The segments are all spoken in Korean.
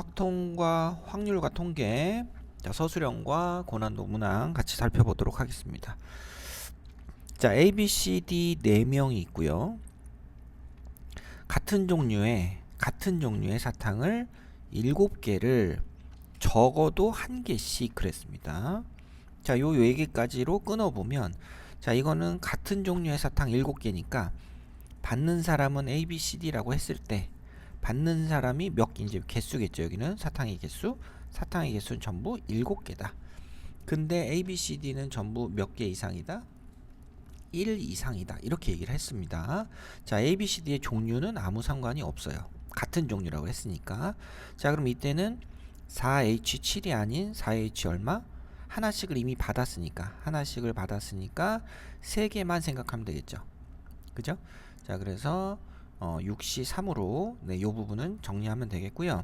확통과 확률과 통계, 자, 서술형과 고난도 문항 같이 살펴보도록 하겠습니다. 자, A, B, C, D 4명이 있고요. 같은 종류의 사탕을 7개를 적어도 1개씩 그랬습니다. 자, 요 4개까지로 끊어보면, 자, 이거는 같은 종류의 사탕 7개니까 받는 사람은 A, B, C, D라고 했을 때 받는 사람이 몇 개, 이제 개수겠죠. 여기는 사탕의 개수는 전부 7개다. 근데 A, B, C, D는 전부 몇 개 이상이다? 1 이상이다. 이렇게 얘기를 했습니다. 자, A, B, C, D의 종류는 아무 상관이 없어요. 같은 종류라고 했으니까. 자, 그럼 이때는 4H7이 아닌 4H 얼마? 하나씩을 이미 받았으니까 3개만 생각하면 되겠죠. 그죠? 자, 그래서 6시 3으로 네, 요 부분은 정리하면 되겠고요.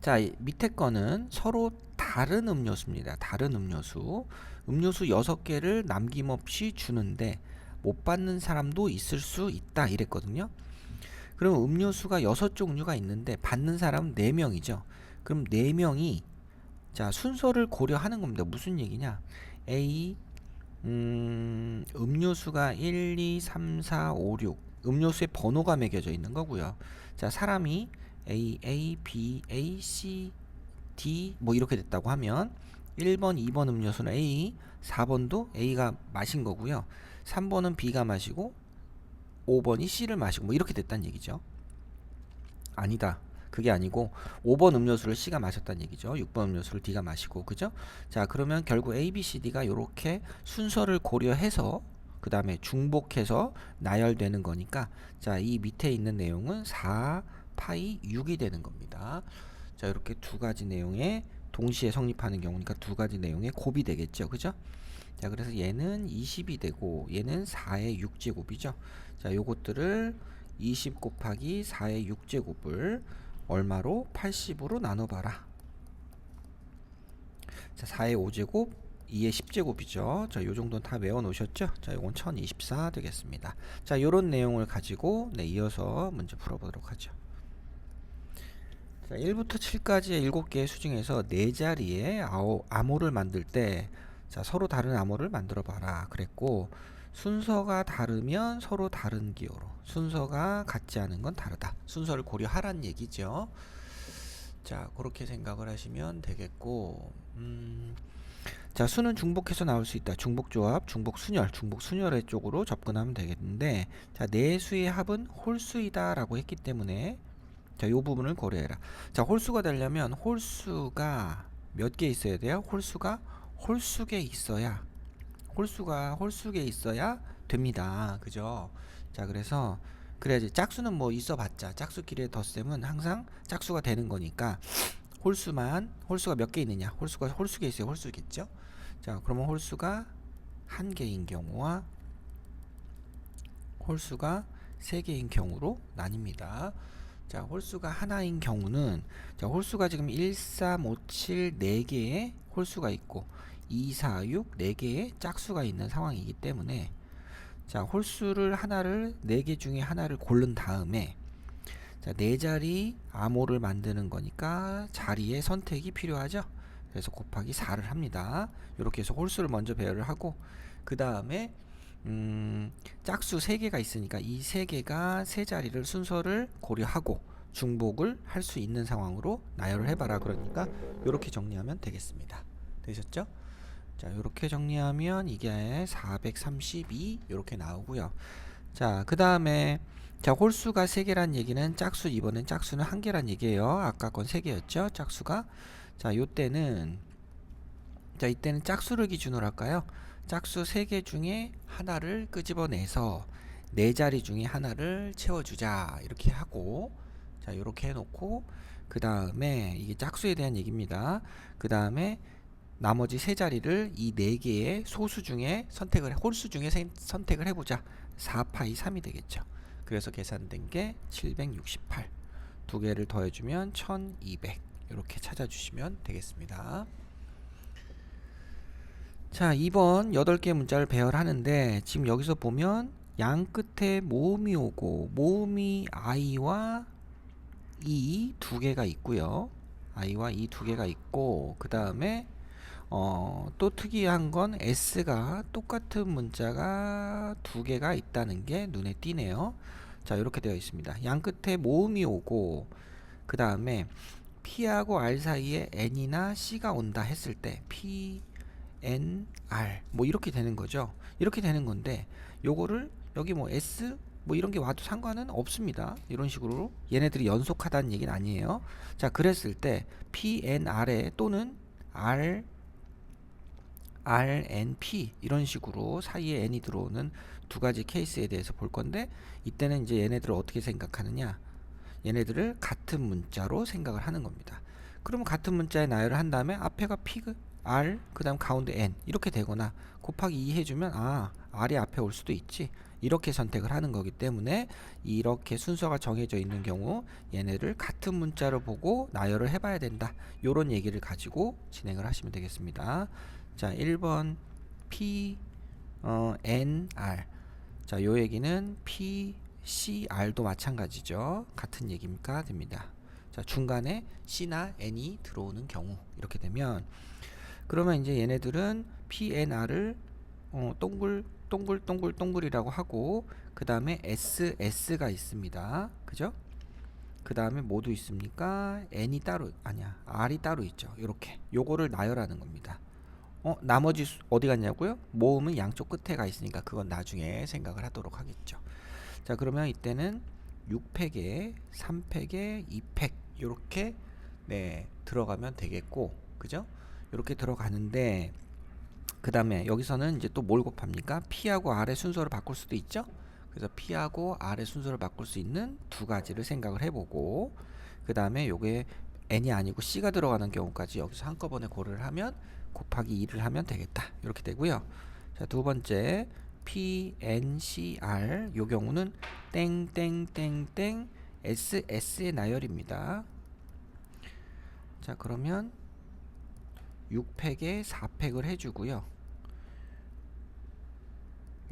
자, 밑에 거는 서로 다른 음료수입니다. 다른 음료수. 음료수 6개를 남김없이 주는데 못 받는 사람도 있을 수 있다 이랬거든요. 그럼 음료수가 6종류가 있는데 받는 사람은 4명이죠. 그럼 4명이 자, 순서를 고려하는 겁니다. 무슨 얘기냐? A 음료수가 1, 2, 3, 4, 5, 6 음료수의 번호가 매겨져 있는 거고요. 자, 사람이 A, B, A, C, D 뭐 이렇게 됐다고 하면 1번, 2번 음료수는 A, 4번도 A가 마신 거고요. 3번은 B가 마시고 5번이 C를 마시고 뭐 이렇게 됐다는 얘기죠. 아니다. 그게 아니고 5번 음료수를 C가 마셨다는 얘기죠. 6번 음료수를 D가 마시고 그죠? 자, 그러면 결국 A, B, C, D가 이렇게 순서를 고려해서 그 다음에 중복해서 나열되는 거니까 자, 이 밑에 있는 내용은 4 파이 6이 되는 겁니다. 자, 이렇게 두 가지 내용에 동시에 성립하는 경우니까 두 가지 내용의 곱이 되겠죠. 그죠? 자, 그래서 얘는 20이 되고 얘는 4의 6제곱이죠. 자, 요것들을 20 곱하기 4의 6제곱을 얼마로? 80으로 나눠봐라. 자, 4의 5제곱, 2의 10제곱이죠. 자, 요 정도는 다 외워 놓으셨죠? 자, 요건 1024 되겠습니다. 자, 요런 내용을 가지고 네, 이어서 문제 풀어보도록 하죠. 자, 1부터 7까지의 7개의 수 중에서 4자리의 암호를 만들 때 자, 서로 다른 암호를 만들어 봐라 그랬고 순서가 다르면 서로 다른 기호로 순서가 같지 않은 건 다르다. 순서를 고려하란 얘기죠. 자, 그렇게 생각을 하시면 되겠고 자, 수는 중복해서 나올 수 있다. 중복조합, 중복순열의 쪽으로 접근하면 되겠는데 자, 네 수의 합은 홀수이다 라고 했기 때문에 자, 요 부분을 고려해라. 자, 홀수가 되려면 홀수가 몇 개 있어야 돼요? 홀수가 홀수계 있어야 됩니다. 그죠? 자, 그래서 그래야지. 짝수는 뭐 있어봤자 짝수끼리의 덧셈은 항상 짝수가 되는 거니까 홀수가 몇 개 있느냐? 홀수계 있어야 홀수겠죠? 자, 그러면 홀수가 한 개인 경우와 홀수가 세 개인 경우로 나뉩니다. 자, 홀수가 하나인 경우는 자, 홀수가 지금 1, 3, 5, 7 4개의 홀수가 있고 2, 4, 6 4개의 짝수가 있는 상황이기 때문에 자, 홀수를 하나를 4개 중에 하나를 고른 다음에 자, 4자리 암호를 만드는 거니까 자리의 선택이 필요하죠. 그래서 곱하기 4를 합니다. 이렇게 해서 홀수를 먼저 배열을 하고 그 다음에 짝수 3개가 있으니까 이 3개가 세 자리를 순서를 고려하고 중복을 할 수 있는 상황으로 나열을 해봐라. 그러니까 이렇게 정리하면 되겠습니다. 되셨죠? 자, 이렇게 정리하면 이게 432 이렇게 나오고요. 자, 그 다음에 자, 홀수가 3개란 얘기는 짝수, 이번엔 짝수는 1개란 얘기예요. 아까 건 3개였죠. 짝수가. 자, 이때는 짝수를 기준으로 할까요? 짝수 3개 중에 하나를 끄집어내서 4자리 중에 하나를 채워주자. 이렇게 하고 자, 이렇게 해놓고 그 다음에 이게 짝수에 대한 얘기입니다. 그 다음에 나머지 3자리를 이 4개의 홀수 중에 선택을 해보자. 4파이 3이 되겠죠. 그래서 계산된 게 768. 두 개를 더해주면 1200. 이렇게 찾아주시면 되겠습니다. 자, 2번 8개 문자를 배열하는데 지금 여기서 보면 양 끝에 모음이 오고 모음이 I와 E 두 개가 있고요. I와 E 두 개가 있고, 그 다음에 또 특이한 건 S가 똑같은 문자가 두 개가 있다는 게 눈에 띄네요. 자, 이렇게 되어 있습니다. 양 끝에 모음이 오고, 그 다음에 P하고 R 사이에 N이나 C가 온다 했을 때 P, N, R 뭐 이렇게 되는 거죠. 이렇게 되는 건데, 요거를 여기 뭐 S 뭐 이런 게 와도 상관은 없습니다. 이런 식으로 얘네들이 연속하다는 얘기는 아니에요. 자, 그랬을 때 P, N, R에 또는 R, R, N, P 이런 식으로 사이에 N이 들어오는 두 가지 케이스에 대해서 볼 건데, 이때는 이제 얘네들을 어떻게 생각하느냐, 얘네들을 같은 문자로 생각을 하는 겁니다. 그러면 같은 문자에 나열을 한 다음에 앞에가 P, R, 그 다음 가운데 N 이렇게 되거나 곱하기 2 해주면 R이 앞에 올 수도 있지, 이렇게 선택을 하는 거기 때문에 이렇게 순서가 정해져 있는 경우 얘네를 같은 문자로 보고 나열을 해봐야 된다, 요런 얘기를 가지고 진행을 하시면 되겠습니다. 자, 1번 P, N, R. 자, 요 얘기는 P, C, R도 마찬가지죠. 같은 얘기가 됩니다. 자, 중간에 C나 N이 들어오는 경우 이렇게 되면, 그러면 이제 얘네들은 P, N, R을 동글동글이라고 하고, 그 다음에 S, S가 있습니다. 그죠? 그 다음에 뭐도 있습니까? N이 따로, 아니야, R이 따로 있죠. 요렇게 요거를 나열하는 겁니다. 나머지 어디 갔냐고요? 모음은 양쪽 끝에 가 있으니까 그건 나중에 생각을 하도록 하겠죠. 자, 그러면 이때는 6팩에 3팩에 2팩 요렇게 들어가면 되겠고, 그죠? 요렇게 들어가는데, 그 다음에 여기서는 이제 또 뭘 곱합니까? P하고 R의 순서를 바꿀 수도 있죠. 그래서 P하고 R의 순서를 바꿀 수 있는 두 가지를 생각을 해보고, 그 다음에 요게 N이 아니고 C가 들어가는 경우까지 여기서 한꺼번에 고려를 하면 곱하기 2를 하면 되겠다, 이렇게 되고요. 자, 두 번째 P, N, C, R 요 경우는 땡땡땡땡 S, S의 나열입니다. 자, 그러면 6팩에 4팩을 해주고요.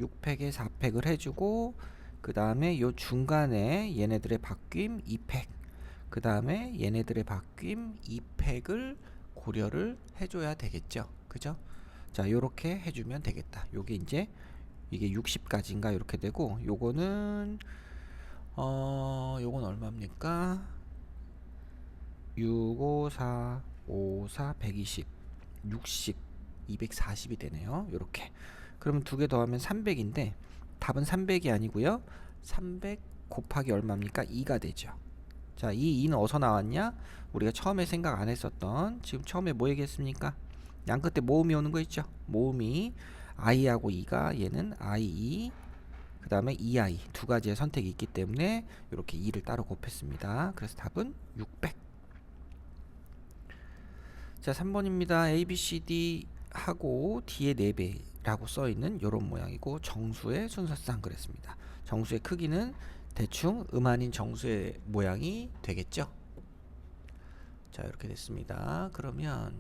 6팩에 4팩을 해주고, 그 다음에 요 중간에 얘네들의 바뀜 2팩, 그 다음에 얘네들의 바뀜 2팩을 고려를 해줘야 되겠죠. 그죠? 자, 요렇게 해주면 되겠다. 요게 이제 이게 60까지인가 이렇게 되고, 요거는 요건 얼마입니까? 6, 5, 4, 5, 4, 120, 60, 240이 되네요. 요렇게. 그러면 두 개 더하면 300인데 답은 300이 아니고요. 300 곱하기 얼마입니까? 2가 되죠. 자, 이 2는 어디서 나왔냐? 우리가 처음에 생각 안 했었던, 지금 처음에 뭐 얘기했습니까? 양 끝에 모음이 오는 거 있죠? 모음이 i하고 2가, 얘는 i2, 그 다음에 2i 두 가지의 선택이 있기 때문에 이렇게 2를 따로 곱했습니다. 그래서 답은 600. 자, 3번입니다. A, B, C, D 하고 D의 4배라고 써있는 이런 모양이고, 정수의 순서상 그랬습니다. 정수의 크기는 대충 아닌 정수의 모양이 되겠죠. 자, 이렇게 됐습니다. 그러면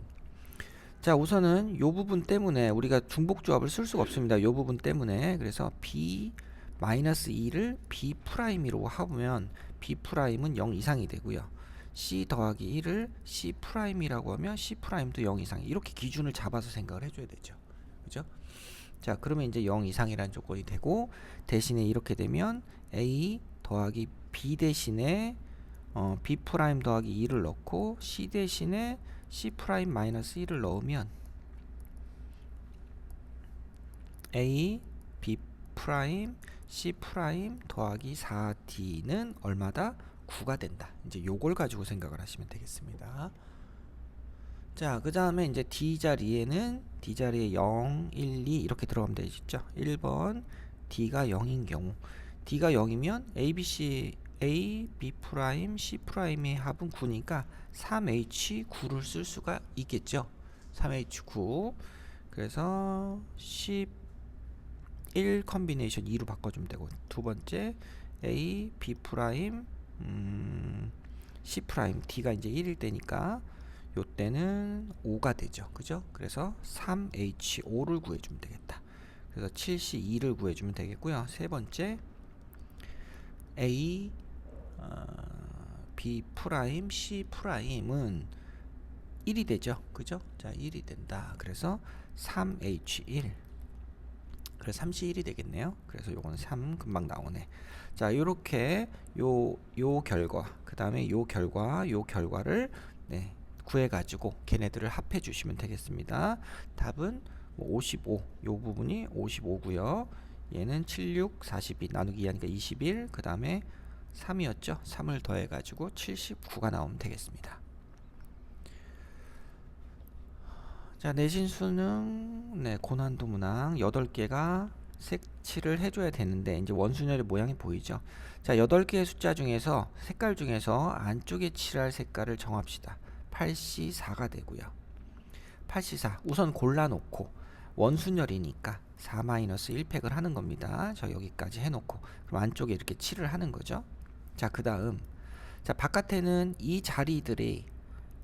자, 우선은 요 부분 때문에 우리가 중복조합을 쓸 수가 없습니다. 요 부분 때문에. 그래서 B-2를 B'으로 하면 B'은 0 이상이 되고요. C 더하기 1을 C'이라고 하면 C'도 0 이상, 이렇게 기준을 잡아서 생각을 해줘야 되죠. 그죠? 자, 그러면 이제 0 이상이라는 조건이 되고, 대신에 이렇게 되면 A 더하기 B 대신에 B' 더하기 2를 넣고 C 대신에 C' 마이너스 1을 넣으면 A, B', C' 더하기 4D는 얼마다? 9가 된다. 이제 요걸 가지고 생각을 하시면 되겠습니다. 자, 그 다음에 이제 D 자리에 0, 1, 2 이렇게 들어가면 되겠죠. 1번 D가 0인 경우, D가 0이면 A, B, C, A, B', C'의 합은 9니까 3H9를 쓸 수가 있겠죠. 3H9. 그래서 11 컨비네이션 2로 바꿔주면 되고, 두 번째 A, B', C', D가 이제 1일 때니까 요때는 5가 되죠. 그죠? 그래서 3H5를 구해주면 되겠다. 그래서 7C2를 구해주면 되겠고요. 세 번째 A, B 프라임 C 프라임은 1이 되죠. 그죠? 자, 1이 된다. 그래서 3H1. 그래서 3C1이 되겠네요. 그래서 요거는 3 금방 나오네. 자, 요렇게 요 결과, 그 다음에 요 결과를 네, 구해 가지고 걔네들을 합해 주시면 되겠습니다. 답은 55. 요 부분이 55고요. 얘는 76, 42 나누기 2 하니까 21. 그 다음에 3이었죠. 3을 더해 가지고 79가 나오면 되겠습니다. 자, 내신 수능 네, 고난도 문항 8개가 색칠을 해줘야 되는데 이제 원순열의 모양이 보이죠. 자, 8개의 숫자 중에서 색깔 중에서 안쪽에 칠할 색깔을 정합시다. 8C4가 되고요. 8C4 우선 골라놓고 원순열이니까 4-1팩을 하는 겁니다. 저 여기까지 해놓고 그럼 안쪽에 이렇게 칠을 하는 거죠. 자, 그 다음 자, 바깥에는 이 자리들이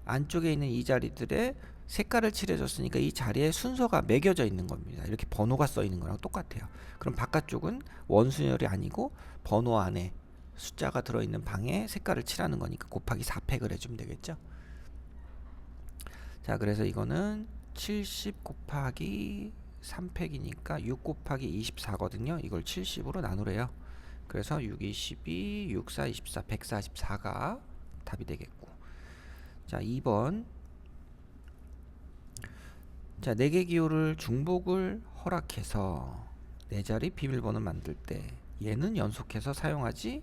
안쪽에 있는 이 자리들의 색깔을 칠해줬으니까 이 자리에 순서가 매겨져 있는 겁니다. 이렇게 번호가 써 있는 거랑 똑같아요. 그럼 바깥쪽은 원순열이 아니고 번호 안에 숫자가 들어있는 방에 색깔을 칠하는 거니까 곱하기 4팩을 해주면 되겠죠. 자, 그래서 이거는 70 곱하기 3팩이니까 6 곱하기 24거든요. 이걸 70으로 나누래요. 그래서 6, 22, 6, 4, 24, 144가 답이 되겠고. 자, 2번. 자, 4개 기호를 중복을 허락해서 4자리 비밀번호 만들 때 얘는 연속해서 사용하지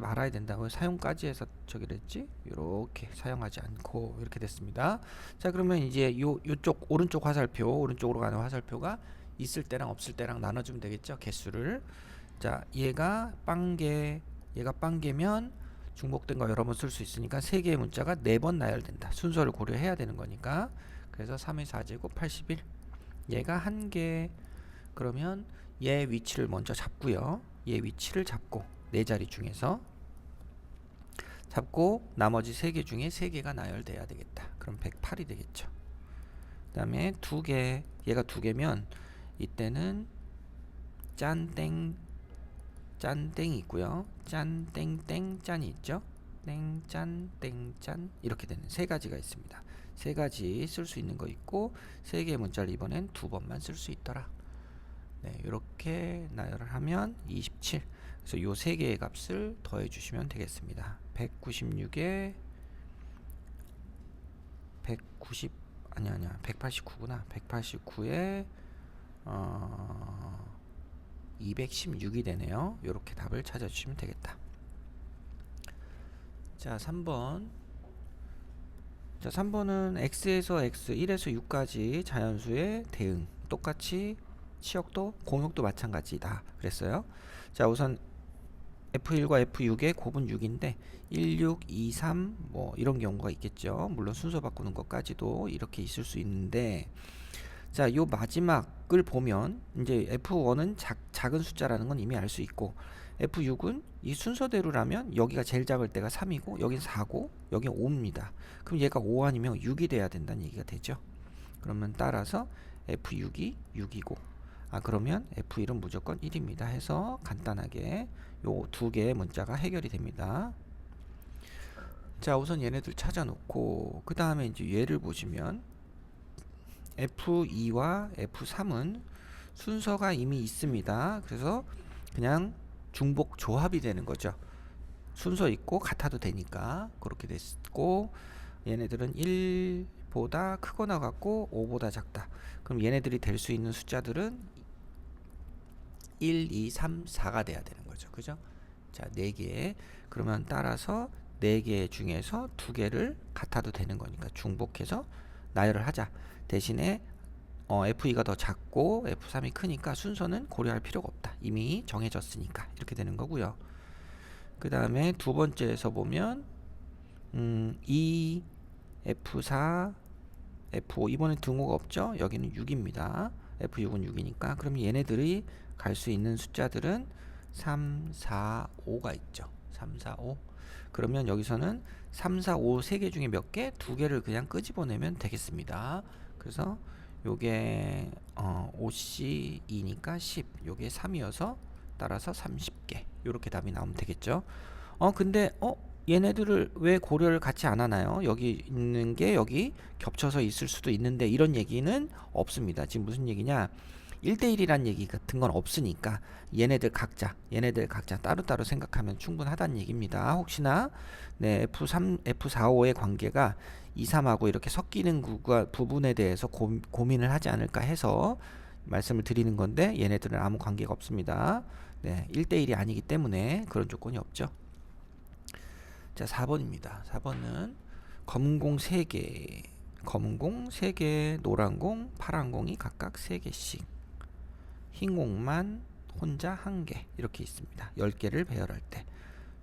말아야 된다고요. 사용까지 해서 저기랬지. 이렇게 사용하지 않고 이렇게 됐습니다. 자, 그러면 이제 요쪽 오른쪽 화살표, 오른쪽으로 가는 화살표가 있을 때랑 없을 때랑 나눠주면 되겠죠. 개수를. 자, 얘가 빵개면 중복된 거 여러 번 쓸 수 있으니까 3개의 문자가 4번 나열된다. 순서를 고려해야 되는 거니까. 그래서 3의 4제곱 81. 얘가 1개. 그러면 얘 위치를 먼저 잡고요. 얘 위치를 잡고 4자리 중에서 잡고 나머지 3개 중에 3개가 나열돼야 되겠다. 그럼 108이 되겠죠. 그 다음에 2개. 얘가 2개면 이때는 짠땡이 있고요. 짠땡땡 짠이 있죠. 땡짠 땡짠 이렇게 되는 3가지가 있습니다. 3가지 쓸 수 있는 거 있고 3개의 문자를 이번엔 2번만 쓸 수 있더라. 네, 이렇게 나열을 하면 27. 그래서 요 3개의 값을 더해 주시면 되겠습니다. 196에 190 아니야 189구나. 189에 216이 되네요. 이렇게 답을 찾아주시면 되겠다. 자, 3번. 자, 3번은 x에서 x, 1에서 6까지 자연수의 대응. 똑같이 치역도, 공역도 마찬가지다. 그랬어요. 자, 우선 F1과 F6의 곱은 6인데 16, 23 뭐 이런 경우가 있겠죠. 물론 순서 바꾸는 것까지도 이렇게 있을 수 있는데 자, 요 마지막을 보면 이제 F1은 작은 숫자라는 건 이미 알 수 있고 F6은 이 순서대로라면 여기가 제일 작을 때가 3이고 여긴 4고 여긴 5입니다. 그럼 얘가 5 아니면 6이 돼야 된다는 얘기가 되죠. 그러면 따라서 F6이 6이고 그러면 F1은 무조건 1입니다 해서 간단하게 요 2개의 문자가 해결이 됩니다. 자, 우선 얘네들 찾아놓고 그 다음에 이제 얘를 보시면 F2와 F3은 순서가 이미 있습니다. 그래서 그냥 중복 조합이 되는 거죠. 순서 있고 같아도 되니까 그렇게 됐고 얘네들은 1보다 크거나 같고 5보다 작다. 그럼 얘네들이 될 수 있는 숫자들은 1, 2, 3, 4가 돼야 되는 거죠. 그죠? 자, 4개. 그러면 따라서 4개 중에서 2개를 같아도 되는 거니까 중복해서 나열을 하자. 대신에 F2가 더 작고 F3이 크니까 순서는 고려할 필요가 없다. 이미 정해졌으니까 이렇게 되는 거고요. 그 다음에 두 번째에서 보면 2, F4, F5 이번엔 등호가 없죠. 여기는 6입니다. F6은 6이니까 그럼 얘네들이 갈 수 있는 숫자들은 3, 4, 5가 있죠. 3, 4, 5 그러면 여기서는 3, 4, 5 3개 중에 몇 개? 2개를 그냥 끄집어내면 되겠습니다. 그래서 요게 OC2니까 10 요게 3이어서 따라서 30개 요렇게 답이 나오면 되겠죠. 근데 얘네들을 왜 고려를 같이 안 하나요? 여기 있는 게 여기 겹쳐서 있을 수도 있는데 이런 얘기는 없습니다. 지금 무슨 얘기냐? 1대1이란 얘기 같은 건 없으니까 얘네들 각자 따로따로 생각하면 충분하다는 얘기입니다. 혹시나 네, F3, F45의 관계가 2, 3하고 이렇게 섞이는 부분에 대해서 고민을 하지 않을까 해서 말씀을 드리는 건데 얘네들은 아무 관계가 없습니다. 네, 1대1이 아니기 때문에 그런 조건이 없죠. 자, 4번입니다. 4번은 검은 공 3개, 검은 공 3개, 노란 공, 파란 공이 각각 3개씩, 흰 공만 혼자 1개 이렇게 있습니다. 10개를 배열할 때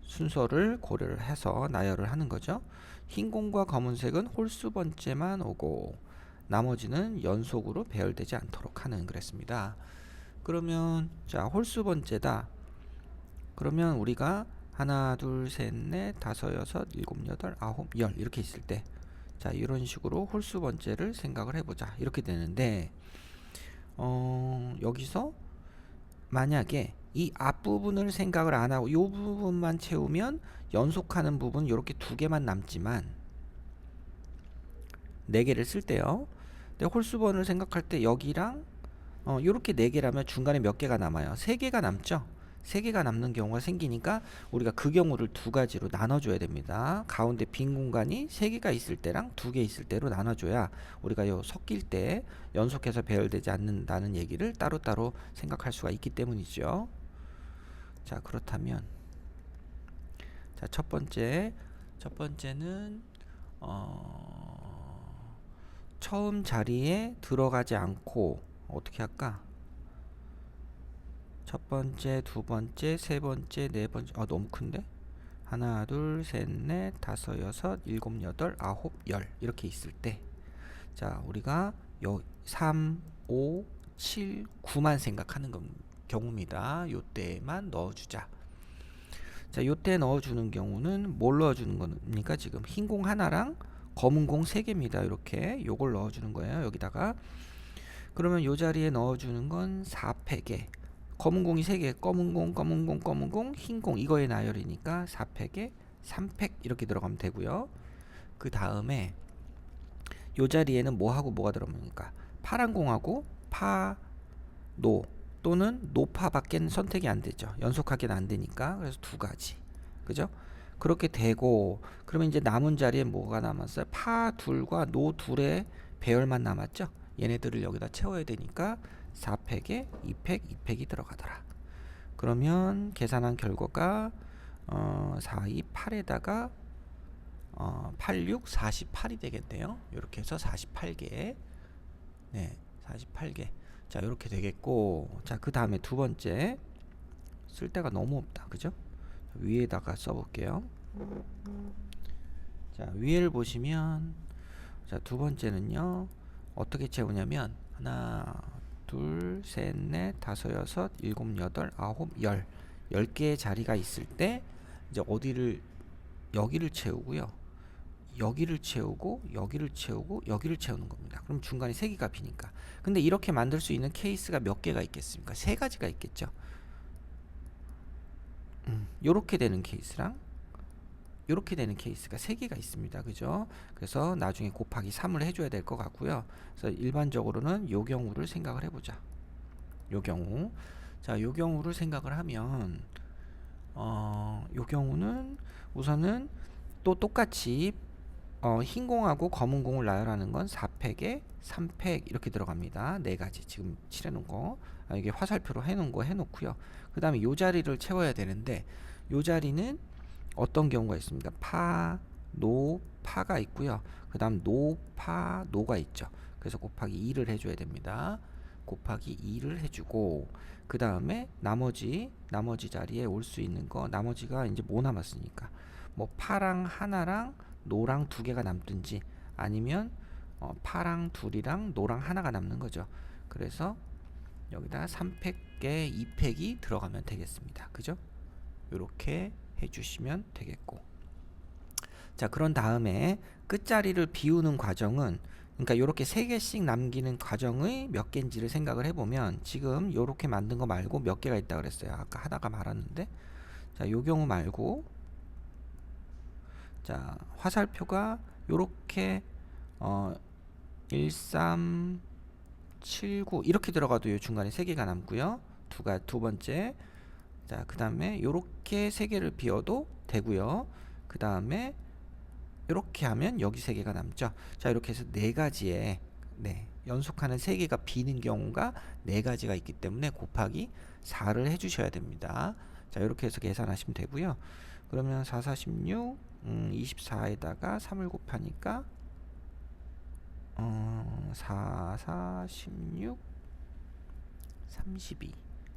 순서를 고려를 해서 나열을 하는 거죠. 흰 공과 검은색은 홀수 번째만 오고 나머지는 연속으로 배열되지 않도록 하는 그랬습니다. 그러면 자, 홀수 번째다. 그러면 우리가 하나, 둘, 셋, 넷, 다섯, 여섯, 일곱, 여덟, 아홉, 열 이렇게 있을 때, 자, 이런 식으로 홀수 번째를 생각을 해보자. 이렇게 되는데, 여기서 만약에 이 앞부분을 생각을 안 하고 이 부분만 채우면 연속하는 부분 이렇게 2개만 남지만 4개를 쓸 때요. 근데 홀수번을 생각할 때 여기랑 이렇게 4개라면 중간에 몇 개가 남아요? 3개가 남죠. 3개가 남는 경우가 생기니까 우리가 그 경우를 2가지로 나눠줘야 됩니다. 가운데 빈 공간이 3개가 있을 때랑 2개 있을 때로 나눠줘야 우리가 요 섞일 때 연속해서 배열되지 않는다는 얘기를 따로따로 생각할 수가 있기 때문이죠. 자, 그렇다면 자, 첫 번째는 처음 자리에 들어가지 않고 어떻게 할까? 첫 번째, 두 번째, 세 번째, 네 번째. 너무 큰데? 하나, 둘, 셋, 넷, 다섯, 여섯, 일곱, 여덟, 아홉, 열 이렇게 있을 때, 자, 우리가 3, 5, 7, 9만 생각하는 경우입니다. 요때만 넣어주자. 자, 요때 넣어주는 경우는 뭘 넣어주는 겁니까? 지금 흰 공 하나랑 검은 공 3개입니다. 이렇게 요걸 넣어주는 거예요. 여기다가. 그러면 요 자리에 넣어주는 건 4팩에 검은 공이 3개, 검은 공, 흰 공 이거의 나열이니까 4팩에 3팩 이렇게 들어가면 되고요. 그 다음에 요 자리에는 뭐하고 뭐가 들어갑니까? 파란 공하고 파, 노 또는 노파밖에 선택이 안 되죠. 연속하게는 안 되니까. 그래서 2가지. 그죠? 그렇게 되고 그러면 이제 남은 자리에 뭐가 남았어요? 파 둘과 노 둘의 배열만 남았죠. 얘네들을 여기다 채워야 되니까 4팩에 2팩, 2팩이 들어가더라. 그러면 계산한 결과가 4, 2, 8에다가 8, 6, 48이 되겠네요. 이렇게 해서 48개. 네, 48개. 자, 이렇게 되겠고, 자, 그 다음에 두 번째. 쓸 데가 너무 없다. 그죠? 위에다가 써볼게요. 자, 위에를 보시면, 자, 두 번째는요, 어떻게 채우냐면, 하나, 둘, 셋, 넷, 다섯, 여섯, 일곱, 여덟, 아홉, 열. 10개의 자리가 있을 때, 이제 여기를 채우고요. 여기를 채우고, 여기를 채우고, 여기를 채우는 겁니다. 그럼 중간에 3개가 비니까. 근데 이렇게 만들 수 있는 케이스가 몇 개가 있겠습니까? 3가지가 있겠죠. 요렇게 되는 케이스랑 요렇게 되는 케이스가 3개가 있습니다. 그죠? 그래서 나중에 곱하기 3을 해줘야 될 것 같고요. 그래서 일반적으로는 요 경우를 생각을 해보자. 요 경우. 자, 요 경우를 생각을 하면, 요 경우는 우선은 또 똑같이 흰 공하고 검은 공을 나열하는 건 4팩에 3팩 이렇게 들어갑니다. 4가지 지금 칠해놓은 거. 이게 화살표로 해놓은 거 해놓고요. 그 다음에 요 자리를 채워야 되는데 요 자리는 어떤 경우가 있습니까? 파, 노, 파가 있고요. 그 다음 노, 파, 노가 있죠. 그래서 곱하기 2를 해줘야 됩니다. 곱하기 2를 해주고 그 다음에 나머지 자리에 올 수 있는 거, 나머지가 이제 뭐 남았으니까 뭐 파랑 하나랑 노랑 2개가 남든지 아니면 파랑 둘이랑 노랑 하나가 남는 거죠. 그래서 여기다 3팩에 2팩이 들어가면 되겠습니다. 그죠? 이렇게 해주시면 되겠고, 자, 그런 다음에 끝자리를 비우는 과정은, 그러니까 이렇게 3개씩 남기는 과정의 몇 개인지를 생각을 해보면 지금 이렇게 만든 거 말고 몇 개가 있다 그랬어요. 아까 하다가 말았는데, 자, 요 경우 말고 자, 화살표가 요렇게 1379 이렇게 들어가도 요 중간에 3개가 남고요. 두 번째. 자, 그 다음에 요렇게 3개를 비워도 되고요. 그 다음에 이렇게 하면 여기 3개가 남죠. 자, 이렇게 해서 4가지의 연속하는 3개가 비는 경우가 4가지가 있기 때문에 곱하기 4를 해주셔야 됩니다. 자, 이렇게 해서 계산하시면 되고요. 그러면 4, 4, 16 24에다가 3을 곱하니까 4, 4, 16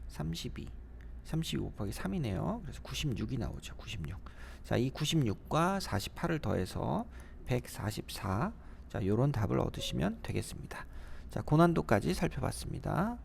32 곱하기 3이네요. 그래서 96이 나오죠. 96. 자, 이 96과 48을 더해서 144. 자, 요런 답을 얻으시면 되겠습니다. 자, 고난도까지 살펴봤습니다.